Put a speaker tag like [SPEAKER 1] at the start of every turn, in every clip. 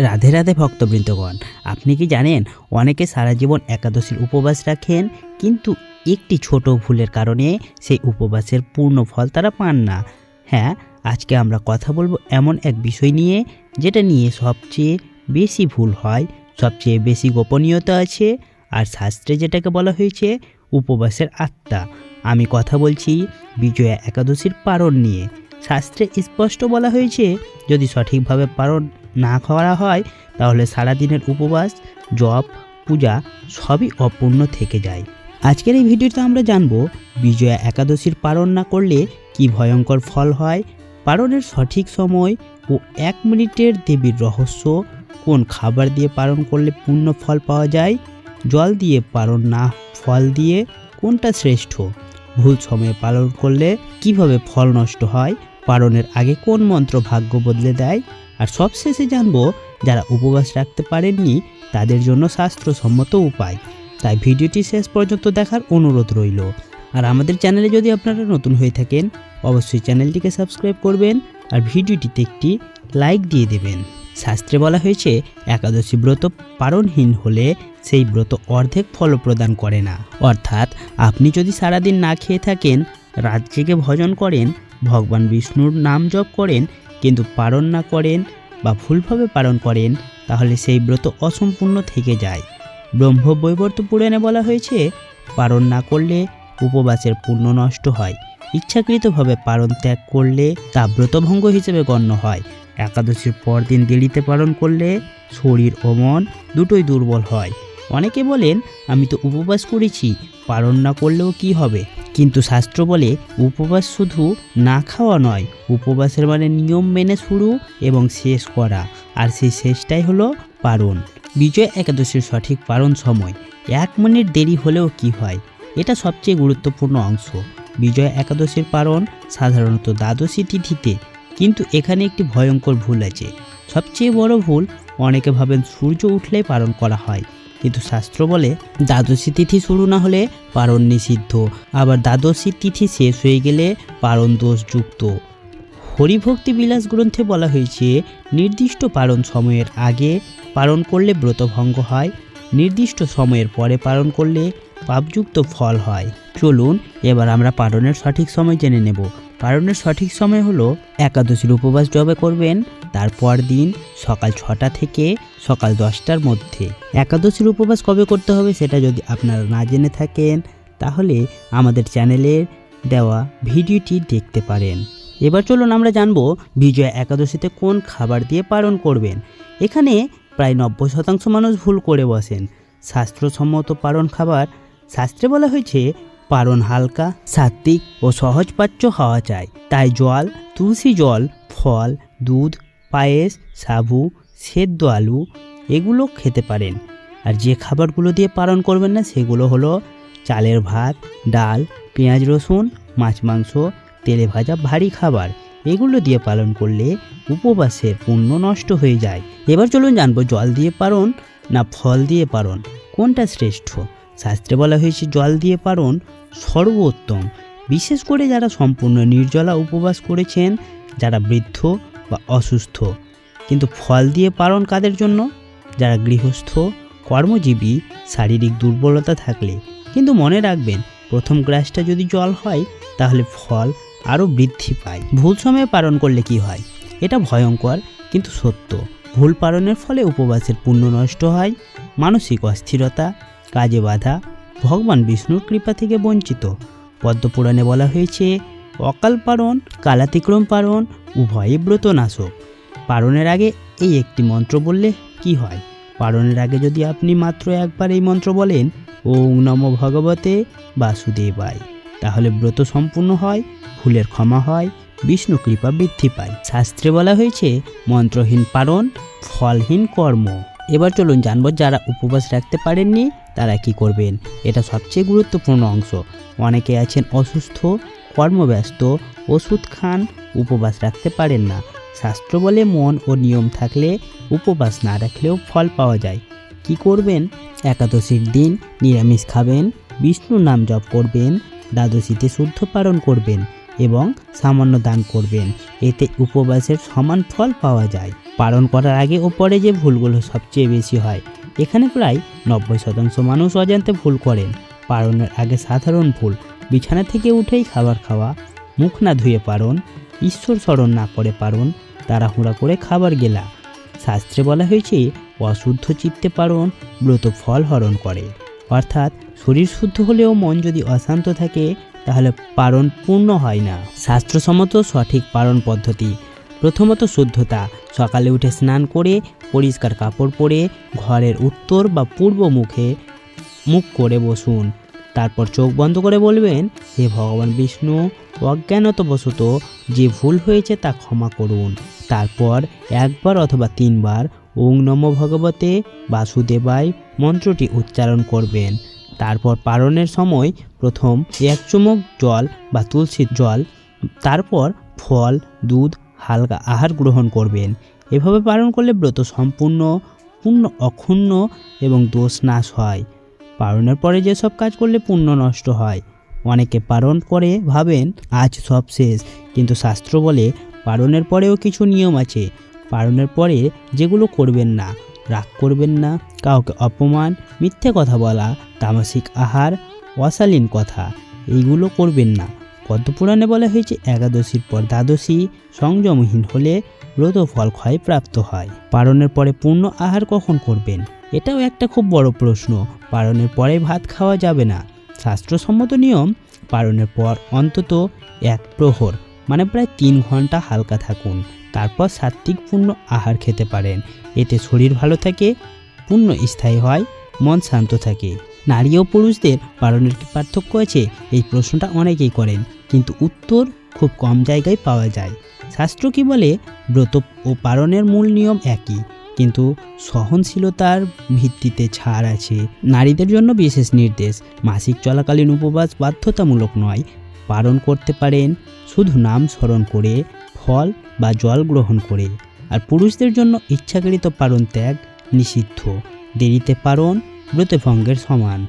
[SPEAKER 1] রাধে রাধে ভক্তবৃন্দগণ, আপনি কি জানেন অনেকে সারা জীবন একাদশীর উপবাস রাখেন, কিন্তু একটি ছোট ভুলের কারণে সেই উপবাসের পূর্ণ ফল তারা পান না। হ্যাঁ, আজকে আমরা কথা বলবো এমন এক বিষয় নিয়ে যেটা নিয়ে সবচেয়ে বেশি ভুল হয়, সবচেয়ে বেশি গোপনীয়তা আছে, আর শাস্ত্রে যেটাকে বলা হয়েছে উপবাসের আত্মা। আমি কথা বলছি বিজয়া একাদশীর পারণ নিয়ে। শাস্ত্রে স্পষ্ট বলা হয়েছে যদি সঠিকভাবে পারণ না করা হয় তাহলে সারাদিনের উপবাস, জপ, পূজা সবই অপূর্ণ থেকে যায়। আজকের এই ভিডিওতে আমরা জানব বিজয়া একাদশীর পারণ না করলে কি ভয়ঙ্কর ফল হয়, পারণের সঠিক সময় ও 1 মিনিটের দেবীর রহস্য, কোন খাবার দিয়ে পারণ করলে পূর্ণ ফল পাওয়া যায়, জল দিয়ে পারণ না ফল দিয়ে কোনটা শ্রেষ্ঠ, ভুল সময়ে পালন করলে কিভাবে ফল নষ্ট হয়, পারণের আগে কোন মন্ত্র ভাগ্য বদলে দেয়, আর সবশেষে জানবো যারা উপবাস রাখতে পারেননি তাদের জন্য শাস্ত্রসম্মত উপায়। তাই ভিডিওটি শেষ পর্যন্ত দেখার অনুরোধ রইল। আর আমাদের চ্যানেলে যদি আপনারা নতুন হয়ে থাকেন অবশ্যই চ্যানেলটিকে সাবস্ক্রাইব করবেন আর ভিডিওটিতে একটি লাইক দিয়ে দেবেন। শাস্ত্রে বলা হয়েছে একাদশী ব্রত পারণহীন হলে সেই ব্রত অর্ধেক ফল প্রদান করে না। অর্থাৎ আপনি যদি সারাদিন না খেয়ে থাকেন, রাত জেগে ভজন করেন, ভগবান বিষ্ণুর নাম জপ করেন, কিন্তু পারণ না করেন বা ভুলভাবে পালন করেন, তাহলে সেই ব্রত অসম্পূর্ণ থেকে যায়। ব্রহ্মবৈবর্ত পুরাণে বলা হয়েছে পারণ না করলে উপবাসের পুণ্য নষ্ট হয়, ইচ্ছাকৃতভাবে পারণ ত্যাগ করলে তা ব্রতভঙ্গ হিসেবে গণ্য হয়। একাদশীর পরদিন দেরিতে পালন করলে শরীর ও মন দুটোই দুর্বল হয়। অনেকে বলেন আমি তো উপবাস করেছি, পালন না করলেও কি হবে, কিন্তু শাস্ত্র বলে উপবাস শুধু না খাওয়া নয়, উপবাসের মানে নিয়ম মেনে শুরু এবং শেষ করা, আর সেই শেষটাই হলো পারণ। বিজয়া একাদশীর সঠিক পারণ সময় 1 মিনিট দেরি হলেও কি হয়, এটা সবচেয়ে গুরুত্বপূর্ণ অংশ। বিজয়া একাদশীর পারণ সাধারণত দ্বাদশী তিথিতে, কিন্তু এখানে একটি ভয়ঙ্কর ভুল আছে। সবচেয়ে বড় ভুল, অনেকে ভাবেন সূর্য উঠলেই পালন করা হয়, কিন্তু শাস্ত্র বলে দ্বাদশী তিথি শুরু না হলে পারণ নিষিদ্ধ, আবার দ্বাদশী তিথি শেষ হয়ে গেলে পারণ দোষযুক্ত। হরিভক্তি বিলাস গ্রন্থে বলা হয়েছে নির্দিষ্ট পালন সময়ের আগে পালন করলে ব্রতভঙ্গ হয়, নির্দিষ্ট সময়ের পরে পালন করলে পাপযুক্ত ফল হয়। চলুন এবার আমরা পালনের সঠিক সময় জেনে নেব। পালনের সঠিক সময় হলো একাদশীর উপবাস যবে করবেন তারপর দিন সকাল 6টা থেকে সকাল 10টার মধ্যে। একাদশীর উপবাস কবে করতে হবে সেটা যদি আপনারা না জেনে থাকেন তাহলে আমাদের চ্যানেলের দেওয়া ভিডিওটি দেখতে পারেন। এবার চলুন আমরা জানবো বিজয়া একাদশীতে কোন খাবার দিয়ে পালন করবেন। এখানে প্রায় 90% মানুষ ভুল করে বসেন। শাস্ত্রসম্মত পালন খাবার, শাস্ত্রে বলা হয়েছে পারণ হালকা, সাত্বিক ও সহজপাচ্য হওয়া চাই। তাই জল, তুলসী জল, ফল, দুধ, পায়েস, সাবু, সেদ্ধ আলু এগুলো খেতে পারেন। আর যে খাবারগুলো দিয়ে পালন করবেন না সেগুলো হলো চালের ভাত, ডাল, পেঁয়াজ রসুন, মাছ মাংস, তেলে ভাজা ভারী খাবার। এগুলো দিয়ে পালন করলে উপবাসের পুণ্য নষ্ট হয়ে যায়। এবার চলুন জানবো জল দিয়ে পালন না ফল দিয়ে পালন কোনটা শ্রেষ্ঠ। শাস্ত্রে বলা হয়েছে জল দিয়ে পালন সর্বোত্তম, বিশেষ করে যারা সম্পূর্ণ নির্জলা উপবাস করেছেন, যারা বৃদ্ধ বা অসুস্থ। কিন্তু ফল দিয়ে পালন কাদের জন্য? যারা গৃহস্থ, কর্মজীবী, শারীরিক দুর্বলতা থাকলে। কিন্তু মনে রাখবেন প্রথম গ্রাসটা যদি জল হয় তাহলে ফল আরও বৃদ্ধি পায়। ভুল সময়ে পালন করলে কি হয়, এটা ভয়ঙ্কর কিন্তু সত্য। ভুল পালনের ফলে উপবাসের পুণ্য নষ্ট হয়, মানসিক অস্থিরতা, কাজে বাধা, ভগবান বিষ্ণুর কৃপা থেকে বঞ্চিত। পদ্মপুরাণে বলা হয়েছে অকাল পালন, কালাতিক্রম পালন উভয়ই ব্রতনাশক। পালনের আগে এই একটি মন্ত্র বললে কি হয়? পালনের আগে যদি আপনি মাত্র একবার এই মন্ত্র বলেন ওং নমো ভগবতে বাসুদেবায়, তাহলে ব্রত সম্পূর্ণ হয়, ভুলের ক্ষমা হয়, বিষ্ণু কৃপা বৃদ্ধি পায়। শাস্ত্রে বলা হয়েছে মন্ত্রহীন পালন, ফলহীন কর্ম। এবার চলুন জানবো যারা উপবাস রাখতে পারেননি তারা কি করবেন। এটা সবচেয়ে গুরুত্বপূর্ণ অংশ। অনেকে আছেন অসুস্থ, কর্মব্যস্ত, ওষুধ খান, উপবাস রাখতে পারেন না। শাস্ত্র বলে মন ও নিয়ম থাকলে উপবাস না রাখলেও ফল পাওয়া যায়। কি করবেন? একাদশীর দিন নিরামিষ খাবেন, বিষ্ণুর নাম জপ করবেন, দ্বাদশীতে শুদ্ধ পালন করবেন, এবং সামান্য দান করবেন, এতে উপবাসের সমান ফল পাওয়া যায়। পালন করার আগে ও পরে যে ভুলগুলো সবচেয়ে বেশি হয়, এখানে প্রায় 90% মানুষ অজান্তে ভুল করেন। পালনের আগে সাধারণ ভুল: বিছানা থেকে উঠেই খাবার খাওয়া, মুখ না ধুয়ে পালন, ঈশ্বর স্মরণ না করে পালন, তাড়াহুড়া করে খাবার গেলা। শাস্ত্রে বলা হয়েছে অশুদ্ধ চিত্তে পালন ব্রত ফল হরণ করে, অর্থাৎ শরীর শুদ্ধ হলেও মন যদি অশান্ত থাকে তাহলে পালন পূর্ণ হয় না। শাস্ত্রসম্মত সঠিক পালন পদ্ধতি: প্রথমত শুদ্ধতা। সকালে উঠে স্নান করে পরিষ্কার কাপড় পরে ঘরের উত্তর বা পূর্ব মুখ করে বসুন। তারপর চোখ বন্ধ করে বলবেন, হে ভগবান বিষ্ণু, অজ্ঞানতবশত যে ভুল হয়েছে তা ক্ষমা করুন। তারপর একবার অথবা 3 বার ওং নমো ভগবতে বাসুদেবায় মন্ত্রটি উচ্চারণ করবেন। তারপর পালনের সময় প্রথম 1 চুমুক জল বা তুলসীর জল, তারপর ফল, দুধ, হালকা আহার গ্রহণ করবেন। এভাবে পালন করলে ব্রত সম্পূর্ণ অক্ষুণ্ণ এবং দোষ নাশ হয়। পালনের পরে যেসব কাজ করলে পুণ্য নষ্ট হয়। অনেকে পালন করে ভাবেন আজ সব শেষ, কিন্তু শাস্ত্র বলে পালনের পরেও কিছু নিয়ম আছে। পালনের পরে যেগুলো করবেন না: রাগ করবেন না, কাউকে অপমান, মিথ্যে কথা বলা, তামসিক আহার, অশালীন কথা, এইগুলো করবেন না। পদ্মপুরাণে বলা হয়েছে একাদশীর পর দ্বাদশী সংযমহীন হলে ব্রত ফল ক্ষয় প্রাপ্ত হয়। পালনের পরে পূর্ণ আহার কখন করবেন? এটাও একটা খুব বড় প্রশ্ন। পালনের পরে ভাত খাওয়া যাবে না। শাস্ত্রসম্মত নিয়ম: পালনের পর অন্তত 1 প্রহর মানে প্রায় 3 ঘন্টা হালকা থাকুন, তারপর সাত্ত্বিক পূর্ণ আহার খেতে পারেন। এতে শরীর ভালো থাকে, পুণ্য স্থায়ী হয়, মন শান্ত থাকে। নারী ও পুরুষদের পালনের কি পার্থক্য আছে? এই প্রশ্নটা অনেকেই করেন, কিন্তু উত্তর খুব কম জায়গায় পাওয়া যায়। শাস্ত্র কি বলে? ব্রত ও পালনের মূল নিয়ম একই, কিন্তু সহনশীলতার ভিত্তিতে ছাড় আছে। নারীদের জন্য বিশেষ নির্দেশ: মাসিক চলাকালীন উপবাস বাধ্যতামূলক নয়, পালন করতে পারেন শুধু নাম স্মরণ করে, ফল বা জল গ্রহণ করে। আর পুরুষদের জন্য ইচ্ছাকৃত পালন ত্যাগ নিষিদ্ধ, দেরিতে পালন ব্রতে ভঙ্গের সমান।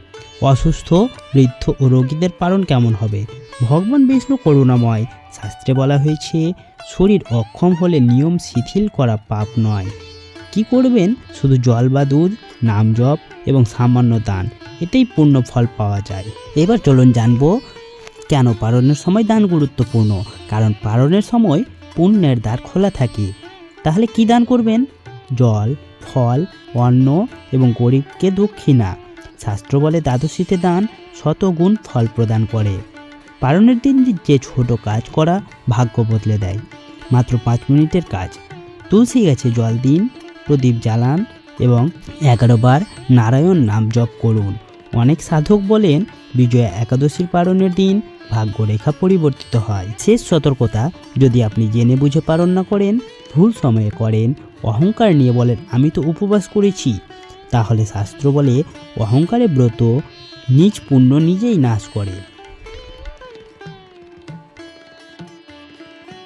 [SPEAKER 1] অসুস্থ, বৃদ্ধ ও রোগীদের পালন কেমন হবে? ভগবান বিষ্ণু করুণাময়। শাস্ত্রে বলা হয়েছে শরীর অক্ষম হলে নিয়ম শিথিল করা পাপ নয়। কি করবেন? শুধু জল বা দুধ, নাম জপ এবং সামান্য দান, এতেই পূর্ণ ফল পাওয়া যায়। এবার চলুন জানবো কেন পালনের সময় দান গুরুত্বপূর্ণ। কারণ পালনের সময় পুণ্যের দ্বার খোলা থাকে। তাহলে কি দান করবেন? জল, ফল, অন্ন এবং গরিবকে দক্ষিণা। শাস্ত্র বলে দ্বাদশীতে দান 100 গুণ ফল প্রদান করে। পালনের দিন যে ছোট কাজ করা ভাগ্য বদলে দেয়। মাত্র 5 মিনিটের কাজ: তুলসী গাছে জল দিন, প্রদীপ জ্বালান এবং 11 বার নারায়ণ নাম জপ করুন। অনেক সাধক বলেন বিজয়া একাদশীর পালনের দিন ভাগ্যরেখা পরিবর্তিত হয়। শেষ সতর্কতা: যদি আপনি জেনে বুঝে পালন না করেন, ভুল সময়ে করেন, অহংকার নিয়ে বলেন আমি তো উপবাস করেছি, তাহলে শাস্ত্র বলে অহংকারে ব্রত নিজ পুণ্য নিজেই নাশ করে।